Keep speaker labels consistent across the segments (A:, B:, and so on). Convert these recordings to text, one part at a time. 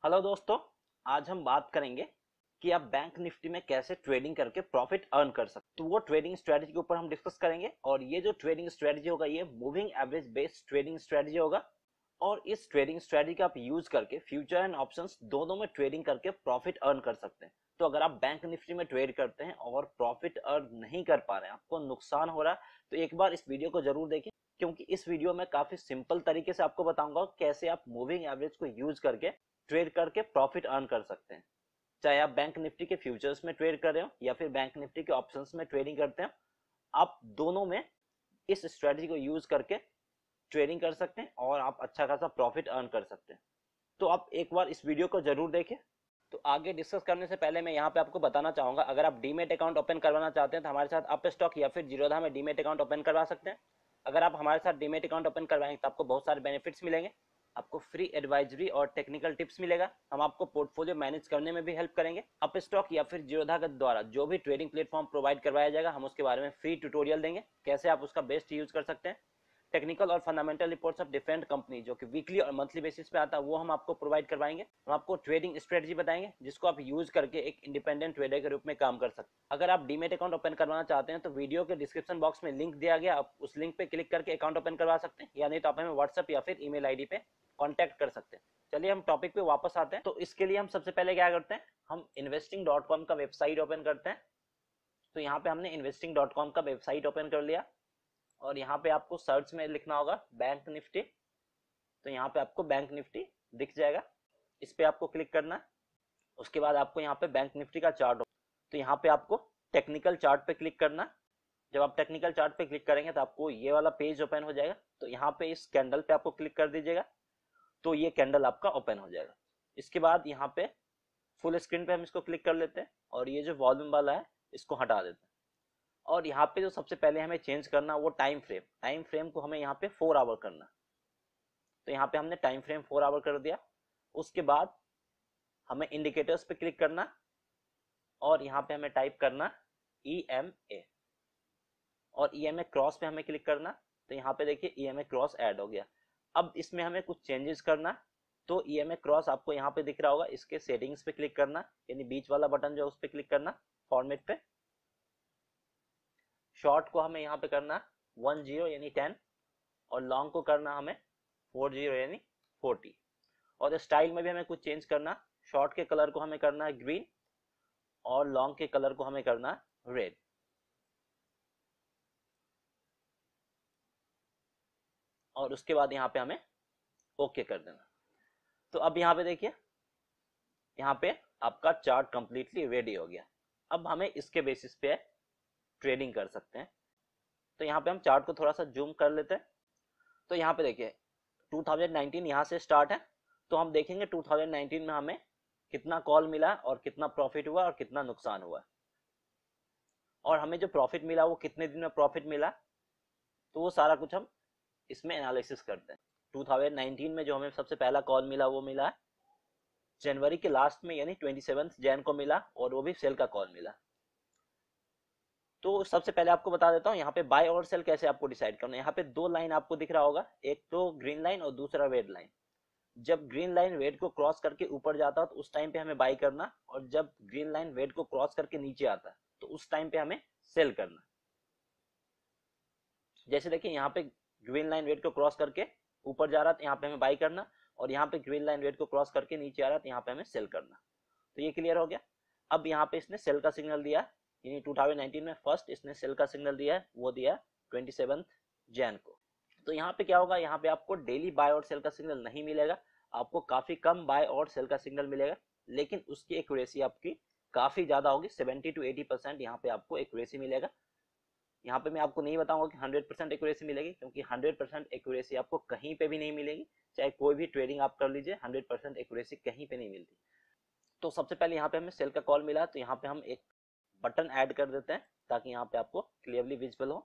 A: Hello दोस्तों, आज हम बात करेंगे कि आप बैंक निफ्टी में कैसे ट्रेडिंग करके प्रॉफिट अर्न कर सकते। तो वो ट्रेडिंग स्ट्रेटजी के ऊपर हम डिस्कस करेंगे और ये जो ट्रेडिंग स्ट्रेटजी होगा ये moving average based trading strategy होगा और इस ट्रेडिंग स्ट्रेटजी का आप यूज करके फ्यूचर एंड ऑप्शंस दोनों में ट्रेडिंग करके प्रॉफिट अर्न कर सकते हैं। तो अगर आप बैंक निफ्टी में ट्रेड करते हैं और प्रॉफिट अर्न नहीं कर पा रहे हैं, आपको नुकसान हो रहा है, तो एक बार इस वीडियो को जरूर देखें, क्योंकि इस वीडियो में काफी सिंपल तरीके से आपको बताऊंगा कैसे आप मूविंग एवरेज को यूज करके ट्रेड करके प्रॉफिट अर्न कर सकते हैं। चाहे आप बैंक निफ्टी के फ्यूचर्स में ट्रेड कर रहे हो या फिर बैंक निफ्टी के ऑप्शंस में ट्रेडिंग करते हो, आप दोनों में इस स्ट्रेटजी को यूज करके ट्रेडिंग कर सकते हैं और आप अच्छा खासा प्रॉफिट अर्न कर सकते हैं। तो आप एक बार इस वीडियो को जरूर देखें। तो आगे डिस्कस करने से पहले मैं यहाँ पे आपको बताना चाहूंगा, अगर आप डीमेट अकाउंट ओपन करवाना चाहते हैं तो हमारे साथ अप स्टॉक या फिर जीरोधा में डीमेट अकाउंट ओपन करवा सकते हैं। अगर आप हमारे साथ डीमेट अकाउंट ओपन करवाएंगे तो आपको बहुत सारे बेनिफिट्स मिलेंगे। आपको फ्री एडवाइजरी और टेक्निकल टिप्स मिलेगा। हम आपको पोर्टफोलियो मैनेज करने में भी हेल्प करेंगे। अप स्टॉक या फिर जीरोधा के द्वारा जो भी ट्रेडिंग प्लेटफॉर्म प्रोवाइड करवाया जाएगा, हम उसके बारे में फ्री ट्यूटोरियल देंगे कैसे आप उसका बेस्ट यूज कर सकते हैं। टेक्निकल और fundamental reports of different company जो कि वीकली और मंथली बेसिस पे आता है, वो हम आपको प्रोवाइड करवाएंगे। हम आपको ट्रेडिंग स्ट्रेटजी बताएंगे जिसको आप यूज करके एक इंडिपेंडेंट ट्रेडर के रूप में काम कर सकते हैं। अगर आप डीमेट अकाउंट ओपन करवाना चाहते हैं तो वीडियो के डिस्क्रिप्शन बॉक्स में लिंक दिया गया, आप उस लिंक पे क्लिक करके अकाउंट ओपन करवा सकते हैं, या नहीं तो आप हमें व्हाट्सएप या फिर ईमेल आईडी पे कॉन्टैक्ट कर सकते हैं। चलिए हम टॉपिक पे वापस आते हैं। तो इसके लिए हम सबसे पहले क्या करते हैं, हम investing.com का वेबसाइट ओपन करते हैं। तो यहाँ पे हमने investing.com का वेबसाइट ओपन कर लिया और यहाँ पे आपको सर्च में लिखना होगा बैंक निफ्टी। तो यहाँ पे आपको बैंक निफ्टी दिख जाएगा, इस पे आपको क्लिक करना है। उसके बाद आपको यहाँ पे बैंक निफ्टी का चार्ट, तो यहाँ पे आपको टेक्निकल चार्ट पे क्लिक करना। जब आप टेक्निकल चार्ट पे क्लिक करेंगे तो आपको ये वाला पेज ओपन हो जाएगा। तो यहाँ पे इस कैंडल पे आपको क्लिक कर दीजिएगा, तो ये कैंडल आपका ओपन हो जाएगा। इसके बाद यहाँ पे फुल स्क्रीन पे हम इसको क्लिक कर लेते हैं और ये जो वॉल्यूम वाला है इसको हटा देते हैं। और यहाँ पे जो सबसे पहले हमें चेंज करना वो टाइम फ्रेम को हमें यहाँ पे 4 आवर करना। तो यहाँ पे हमने टाइम फ्रेम 4 आवर कर दिया। उसके बाद हमें इंडिकेटर्स पे क्लिक करना और यहाँ पे हमें टाइप करना EMA और EMA क्रॉस पे हमें क्लिक करना। तो यहाँ पे देखिए EMA क्रॉस ऐड हो गया। अब इसमें हमें कुछ चेंजेस करना। तो EMA क्रॉस आपको यहाँ पे दिख रहा होगा, इसके सेटिंग्स पे क्लिक करना, यानी बीच वाला बटन जो है उस पे क्लिक करना, फॉर्मेट पे। शॉर्ट को हमें यहाँ पे करना 10 यानी 10 और लॉन्ग को करना हमें 40 यानी 40। और स्टाइल में भी हमें कुछ चेंज करना। शॉर्ट के कलर को हमें करना है ग्रीन और लॉन्ग के कलर को हमें करना है रेड। और उसके बाद यहाँ पे हमें ओके कर देना। तो अब यहाँ पे देखिए, यहाँ पे आपका चार्ट कंप्लीटली रेडी हो गया। अब हमें इसके बेसिस पे ट्रेडिंग कर सकते हैं। तो यहाँ पे हम चार्ट को थोड़ा सा जूम कर लेते हैं। तो यहाँ पे देखिए 2019 यहाँ से स्टार्ट है। तो हम देखेंगे 2019 में हमें कितना कॉल मिला और कितना प्रॉफिट हुआ और कितना नुकसान हुआ, और हमें जो प्रॉफिट मिला वो कितने दिन में प्रॉफिट मिला। तो वो सारा कुछ हम इसमें एनालिसिस करते हैं। 2019 में जो हमें सबसे पहला कॉल मिला वो मिला जनवरी के लास्ट में, यानी 27 जैन को मिला, और वो भी सेल का कॉल मिला। तो सबसे पहले आपको बता देता हूँ यहाँ पे बाय और सेल कैसे आपको डिसाइड करना है। यहाँ पे दो लाइन आपको दिख रहा होगा, एक तो ग्रीन लाइन और दूसरा रेड लाइन। जब ग्रीन लाइन रेड को क्रॉस करके ऊपर जाता है तो उस टाइम पे हमें बाई करना, और जब ग्रीन लाइन रेड को क्रॉस करके नीचे आता है तो उस टाइम पे हमें सेल करना। जैसे देखिए यहाँ पे ग्रीन लाइन रेड को क्रॉस करके ऊपर जा रहा है तो यहाँ पे हमें बाई करना, और यहाँ पे ग्रीन लाइन रेड को क्रॉस करके नीचे आ रहा है तो यहाँ पे हमें सेल करना। तो ये क्लियर हो गया। अब यहाँ पे इसने सेल का सिग्नल दिया, यानी 2019 में फर्स्ट इसने सेल का सिग्नल दिया है, वो दिया 27 जैन को। तो यहाँ पे क्या होगा, यहाँ पे आपको डेली बाय और सेल का सिग्नल नहीं मिलेगा, आपको काफी कम बाय और सेल का सिग्नल मिलेगा, लेकिन उसकी एक्यूरेसी आपकी काफी ज्यादा होगी। 70 to 80% यहाँ पे आपको एक्यूरेसी मिलेगा। यहाँ पे मैं आपको नहीं बताऊंगा कि 100% एक्यूरेसी मिलेगी, क्योंकि 100% एक्यूरेसी आपको कहीं पे भी नहीं मिलेगी। चाहे कोई भी ट्रेडिंग आप कर लीजिए, 100% एक्यूरेसी कहीं पे नहीं मिलती। तो सबसे पहले यहाँ पे हमें सेल का कॉल मिला, तो यहाँ पे हम एक बटन ऐड कर देते हैं ताकि यहाँ पे आपको क्लियरली विजिबल हो।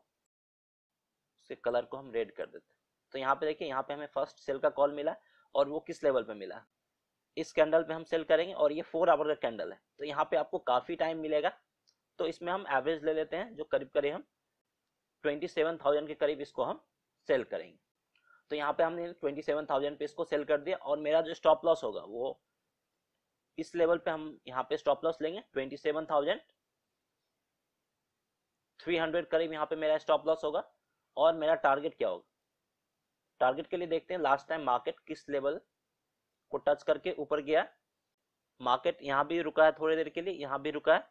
A: उसके कलर को हम रेड कर देते हैं। तो यहाँ पे देखिए, यहाँ पे हमें फर्स्ट सेल का कॉल मिला, और वो किस लेवल पे मिला, इस कैंडल पे हम सेल करेंगे, और ये 4 आवर का कैंडल है। तो यहाँ पे आपको काफी टाइम मिलेगा। तो इसमें हम एवरेज ले लेते हैं, जो करीब करीब हम 27,000 के करीब इसको हम सेल करेंगे। तो यहाँ पे हमने 27,000 पे इसको सेल कर दिया, और मेरा जो स्टॉप लॉस होगा वो इस लेवल पे हम यहाँ पे स्टॉप लॉस लेंगे 27,300 करीब यहाँ पे मेरा स्टॉप लॉस होगा। और मेरा टारगेट क्या होगा, टारगेट के लिए देखते हैं लास्ट टाइम मार्केट किस लेवल को टच करके ऊपर गया। मार्केट यहाँ भी रुका है थोड़ी देर के लिए, यहाँ भी रुका है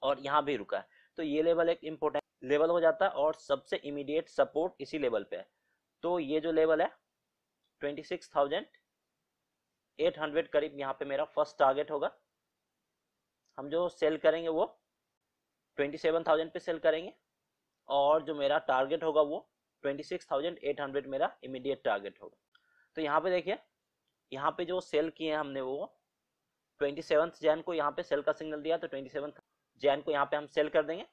A: और यहाँ भी रुका है। तो ये लेवल एक इंपॉर्टेंट लेवल हो जाता है और सबसे इमीडिएट सपोर्ट इसी लेवल पे है। तो ये जो लेवल है 26,800 करीब यहाँ पे मेरा फर्स्ट टारगेट होगा। हम जो सेल करेंगे वो 27,000 पे सेल करेंगे और जो मेरा टारगेट होगा वो 26,800 मेरा इमीडिएट टारगेट होगा। तो यहाँ पे देखिए, यहाँ पे जो सेल किए हमने वो 27 जैन को यहाँ पे सेल का सिग्नल दिया, तो 27 जैन को यहाँ पे हम सेल कर देंगे।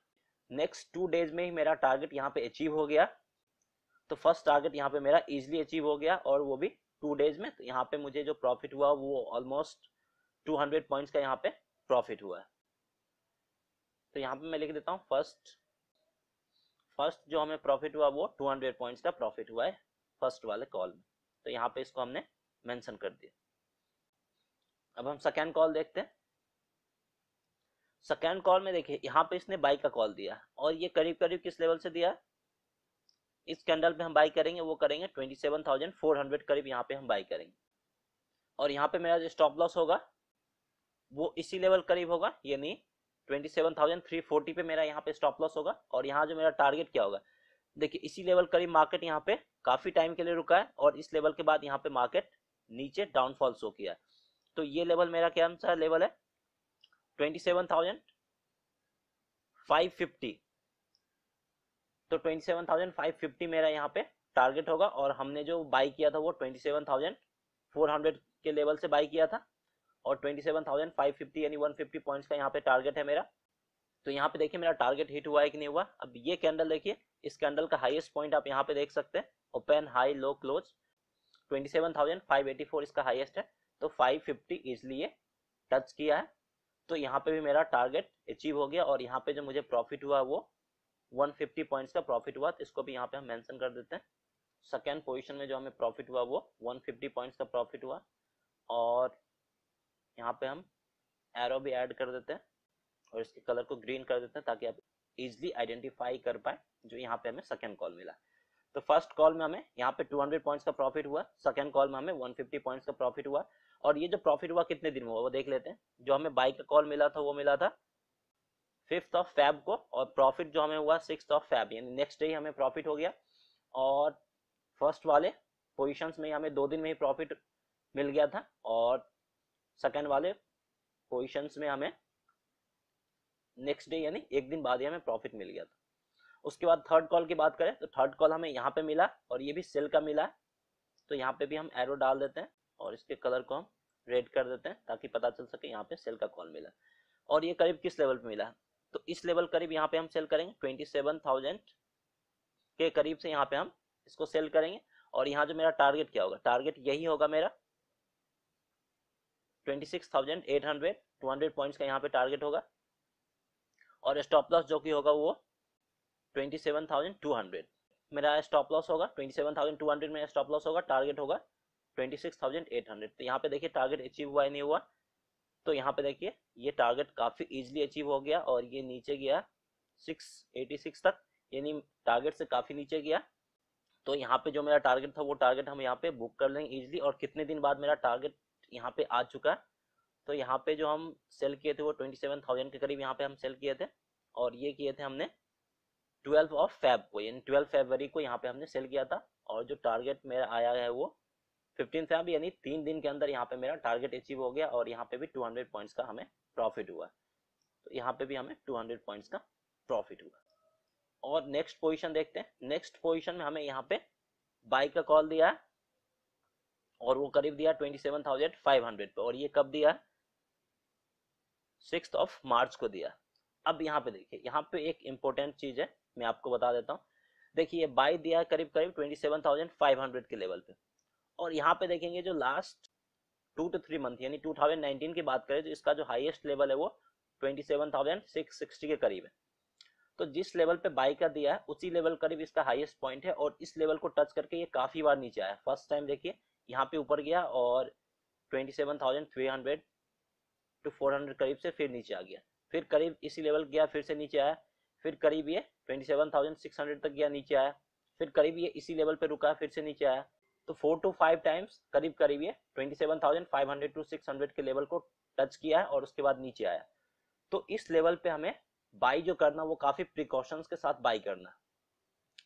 A: नेक्स्ट 2 डेज में ही मेरा टारगेट यहाँ पे अचीव हो गया। तो फर्स्ट टारगेट यहाँ पे मेरा इजीली अचीव हो गया और वो भी 2 डेज में। तो यहाँ पे मुझे जो प्रॉफिट हुआ वो ऑलमोस्ट 200 पॉइंट्स का यहाँ पे प्रॉफिट हुआ है। तो यहाँ पे मैं लिख देता हूँ फर्स्ट जो हमें प्रॉफिट हुआ वो 200 पॉइंट्स का प्रॉफिट हुआ है फर्स्ट वाले कॉल में। तो यहाँ पे इसको हमने मेंशन कर दिया। अब हम सेकेंड कॉल देखते हैं। सेकेंड कॉल में देखिए, यहाँ पे इसने बाई का कॉल दिया और ये करीब करीब किस लेवल से दिया है, इस कैंडल पे हम बाई करेंगे वो करेंगे 27,400 करीब यहाँ पे हम बाई करेंगे। और यहाँ पे मेरा जो स्टॉप लॉस होगा वो इसी लेवल करीब होगा, यानी 27,340 पे मेरा यहाँ पे स्टॉप लॉस होगा। और यहाँ जो मेरा टारगेट क्या होगा, देखिए इसी लेवल करीब मार्केट यहाँ पे काफी टाइम के लिए रुका है और इस लेवल के बाद यहाँ पे मार्केट नीचे डाउनफॉल शो किया है। तो ये लेवल मेरा क्या सा लेवल है 27,550। तो 27,550 मेरा यहाँ पे टारगेट होगा और हमने जो बाई किया था वो 27,400 के लेवल से बाई किया था और 27,550 यानी 150 पॉइंट्स का यहाँ पे टारगेट है मेरा। तो यहाँ पे देखिए मेरा टारगेट हिट हुआ है कि नहीं हुआ। अब ये कैंडल देखिए, इस कैंडल का हाईएस्ट पॉइंट आप यहाँ पे देख सकते हैं, ओपन हाई लो क्लोज 27,584 इसका हाईएस्ट है। तो 550 इजिली टच किया है। तो यहाँ पे भी मेरा टारगेट अचीव हो गया और यहाँ पे जो मुझे प्रॉफिट हुआ वो 150 पॉइंट्स का प्रॉफिट हुआ। तो इसको भी यहाँ पे हम मेंशन कर देते हैं। सेकेंड पोजीशन में जो हमें प्रॉफिट हुआ वो 150 पॉइंट्स का प्रॉफिट हुआ और यहाँ पे हम एरो भी ऐड कर देते हैं और इसके कलर को ग्रीन कर देते हैं ताकि आप इजिली आइडेंटिफाई कर पाए जो यहाँ पे हमें सेकेंड कॉल मिला। तो फर्स्ट कॉल में हमें यहाँ पे 200 पॉइंट्स का प्रॉफिट हुआ, सेकेंड कॉल में हमें 150 पॉइंट्स का प्रॉफिट हुआ। और ये जो प्रॉफिट हुआ कितने दिन में हुआ वो देख लेते हैं। जो हमें बाई का कॉल मिला था वो मिला था 5th ऑफ फेब को और प्रॉफिट जो हमें हुआ 6th ऑफ फेब, यानी नेक्स्ट डे हमें प्रॉफिट हो गया। और फर्स्ट वाले पोजीशंस में हमें 2 दिन में ही प्रॉफिट मिल गया था और सेकेंड वाले पोजीशंस में हमें नेक्स्ट डे यानी 1 दिन बाद ही हमें प्रॉफिट मिल गया था। उसके बाद थर्ड कॉल की बात करें तो थर्ड कॉल हमें यहाँ पे मिला और ये भी सेल का मिला है। तो यहाँ पे भी हम एरो डाल देते हैं और इसके कलर को हम रेड कर देते हैं ताकि पता चल सके यहाँ पे सेल का कॉल मिला। और ये करीब किस लेवल पे मिला है, तो इस लेवल करीब यहाँ पे हम सेल करेंगे 27,000 के करीब से यहाँ पे हम इसको सेल करेंगे। और यहाँ जो मेरा टारगेट क्या होगा, टारगेट यही होगा मेरा 26,800 200 पॉइंट्स का यहाँ पे टारगेट होगा और स्टॉप लॉस जो कि होगा वो 27,200 मेरा स्टॉप लॉस होगा। 27,200 मेरा स्टॉप लॉस होगा, टारगेट होगा 26,800। तो यहाँ पे देखिए टारगेट अचीव हुआ है नहीं हुआ। तो यहाँ पे देखिए ये टारगेट काफी इजीली अचीव हो गया और ये नीचे गया 686 तक, यानी टारगेट से काफी नीचे गया। तो यहाँ पे जो मेरा टारगेट था वो टारगेट हम यहाँ पे बुक कर लेंगे इजीली। और कितने दिन बाद मेरा टारगेट यहाँ पे आ चुका है, तो यहाँ पे जो हम सेल किए थे वो 27,000 के करीब यहाँ पे हम सेल किए थे और ये किए थे हमने 12 ऑफ फेब को, यानी 12 फरवरी को यहाँ पे हमने सेल किया था। और जो टारगेट मेरा आया है वो 15 फेब, यानी 3 दिन के अंदर यहाँ पे मेरा टारगेट अचीव हो गया और यहाँ पे भी 200 पॉइंट्स का हमें प्रॉफिट हुआ। तो यहाँ पे भी हमें 200 पॉइंट्स का प्रॉफिट हुआ। और नेक्स्ट पोजीशन देखते हैं। नेक्स्ट पोजीशन में हमें यहाँ पे बाई का कॉल दिया है और वो करीब दिया 27,500 पे और ये कब दिया, 6th ऑफ मार्च को दिया। अब यहाँ पे देखिए, यहाँ पे एक इंपॉर्टेंट चीज है मैं आपको बता देता हूँ। देखिए बाई दिया करीब करीब 27,500 के लेवल पे और यहाँ पे देखेंगे जो लास्ट 2 to 3 मंथ यानी 2019 की बात करें तो इसका जो हाईएस्ट लेवल है वो 27,660 के करीब है। तो जिस लेवल पे बाई का दिया है उसी लेवल करीब इसका हाईएस्ट पॉइंट है और इस लेवल को टच करके ये काफी बार नीचे आया। फर्स्ट टाइम देखिए यहाँ पे ऊपर गया और 27,300 to 400 करीब से फिर नीचे आ गया, फिर करीब इसी लेवल गया, फिर से नीचे आया, फिर करीब ये 27,600 तक गया, नीचे आया, फिर करीब ये इसी लेवल पे रुका, फिर से नीचे आया। तो 4 to 5 टाइम्स करीब करीब ये 27,500 to 600 के लेवल को टच किया है और उसके बाद नीचे आया। तो इस लेवल पे हमें बाई जो करना वो काफी प्रिकॉशंस के साथ बाई करना।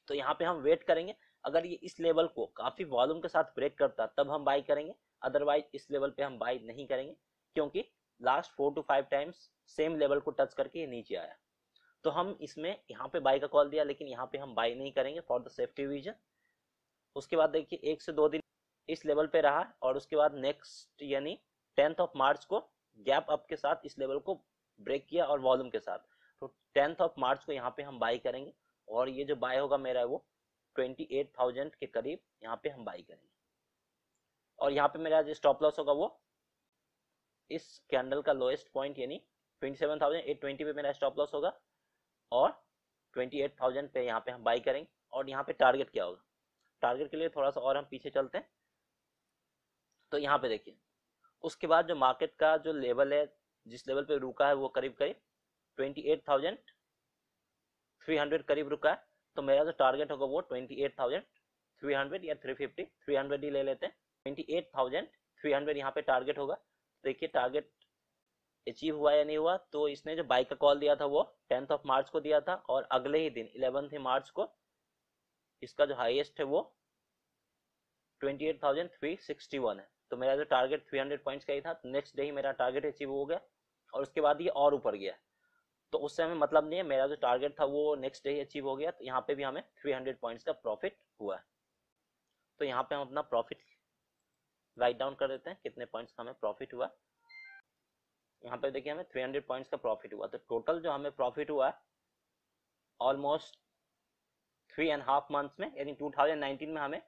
A: तो यहाँ पे हम वेट करेंगे, अगर ये इस लेवल को काफी वॉल्यूम के साथ ब्रेक करता तब हम बाई करेंगे, अदरवाइज इस लेवल पे हम बाई नहीं करेंगे, क्योंकि last 4 to 5 times same level को टच करके ये नीचे आया। तो हम इसमें यहाँ पे बाई का कॉल दिया, लेकिन यहाँ पे हम बाई नहीं करेंगे फॉर द सेफ्टी रीजन। उसके बाद देखिए 1 से 2 दिन इस लेवल पे रहा और उसके बाद नेक्स्ट यानी 10th मार्च को गैप अप के साथ इस लेवल को ब्रेक किया और वॉल्यूम के साथ। तो 10th मार्च को यहाँ पे हम बाई करेंगे और ये जो बाय होगा मेरा वो 28,000 के करीब यहाँ पे हम बाई करेंगे। और यहाँ पे मेरा जो स्टॉप लॉस होगा वो इस कैंडल का लोएस्ट पॉइंट यानी 27,820 पे मेरा स्टॉप लॉस होगा और 28,000 पे यहाँ पे हम बाई करेंगे। और यहाँ पे टारगेट क्या होगा, टारगेट के लिए थोड़ा सा और हम पीछे चलते हैं। तो यहाँ पे देखिए उसके बाद जो मार्केट का जो लेवल है, जिस लेवल पे रुका है वो करीब करीब 28,300 करीब रुका है। तो मेरा जो टारगेट होगा वो 28,300 या 350, 300 ही ले लेते हैं। 28,300 यहाँ पे टारगेट होगा। देखिए टारगेट अचीव हुआ या नहीं हुआ। तो इसने जो बाई का कॉल दिया था वो 10th मार्च को दिया था और अगले ही दिन 11th मार्च को इसका जो हाईएस्ट है वो 28,361 है। तो मेरा जो टारगेट 300 पॉइंट्स का ही था, नेक्स्ट डे ही मेरा टारगेट अचीव हो गया और उसके बाद ये और ऊपर गया। तो उससे हमें मतलब नहीं है, मेरा जो टारगेट था वो नेक्स्ट डे ही अचीव हो गया। तो यहाँ पे भी हमें 300 पॉइंट्स का प्रॉफिट हुआ है। तो यहाँ पे हम अपना प्रॉफिट राइट डाउन कर देते हैं, कितने पॉइंट्स का हमें प्रॉफिट हुआ। यहाँ पे देखिए हमें 300 पॉइंट्स का प्रॉफिट हुआ। तो टोटल जो हमें प्रॉफिट हुआ है ऑलमोस्ट 3.5 मंथ्स में, यानी 2019 में हमें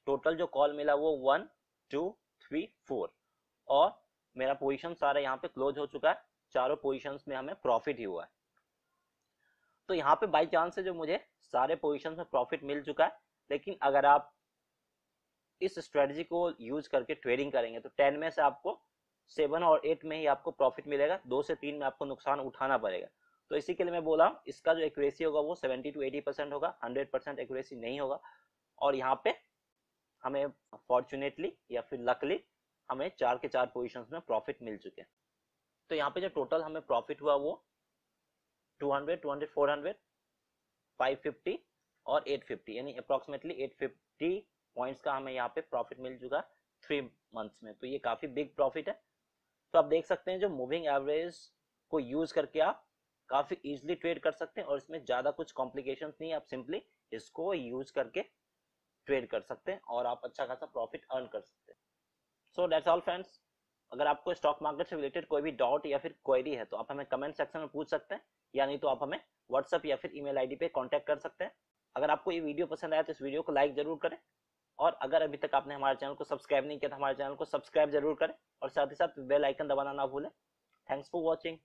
A: टोटल जो कॉल मिला वो 1 2 3 4 और मेरा पोजीशन सारा यहाँ पे क्लोज हो चुका है। चारों पोजीशंस में हमें प्रॉफिट ही हुआ है। तो यहाँ पे बाई चांस से जो मुझे सारे पोजीशंस में प्रॉफिट मिल चुका है, लेकिन अगर आप इस स्ट्रेटजी को यूज करके ट्रेडिंग करेंगे तो 10 में से आपको 7 और 8 में ही आपको प्रॉफिट मिलेगा, 2 से 3 में आपको नुकसान उठाना पड़ेगा। तो इसी के लिए मैं बोला इसका जो एक्यूरेसी होगा वो 70 to 80% होगा, 100% एक्यूरेसी नहीं होगा। और यहाँ पे हमें फॉर्चुनेटली या फिर लकली हमें 4 के 4 पोजीशंस में प्रॉफिट मिल चुके हैं। तो यहाँ पे जो टोटल हमें प्रॉफिट हुआ वो 200, 200, 400, 550 और 850 यानी अप्रोक्सीमेटली 850 पॉइंट्स का हमें यहाँ पे प्रॉफिट मिल चुका 3 मंथ्स में। तो ये काफी बिग प्रॉफिट है। तो आप देख सकते हैं जो मूविंग एवरेज को यूज करके आप काफी इजीली ट्रेड कर सकते हैं और इसमें ज्यादा कुछ कॉम्प्लिकेशंस नहीं है, आप सिंपली इसको यूज करके ट्रेड कर सकते हैं और आप अच्छा खासा प्रॉफिट अर्न कर सकते हैं। So that's all friends. अगर आपको स्टॉक मार्केट से रिलेटेड कोई भी डाउट या फिर क्वेरी है तो आप हमें कमेंट सेक्शन में पूछ सकते हैं, या नहीं तो आप हमें व्हाट्सएप या फिर ईमेल आईडी पे कांटेक्ट कर सकते हैं। अगर आपको ये वीडियो पसंद आया तो इस वीडियो को लाइक जरूर करें और अगर अभी तक आपने हमारे चैनल को सब्सक्राइब नहीं किया तो हमारे चैनल को सब्सक्राइब जरूर करें और साथ ही साथ बेल आइकन दबाना ना भूलें। Thanks for watching.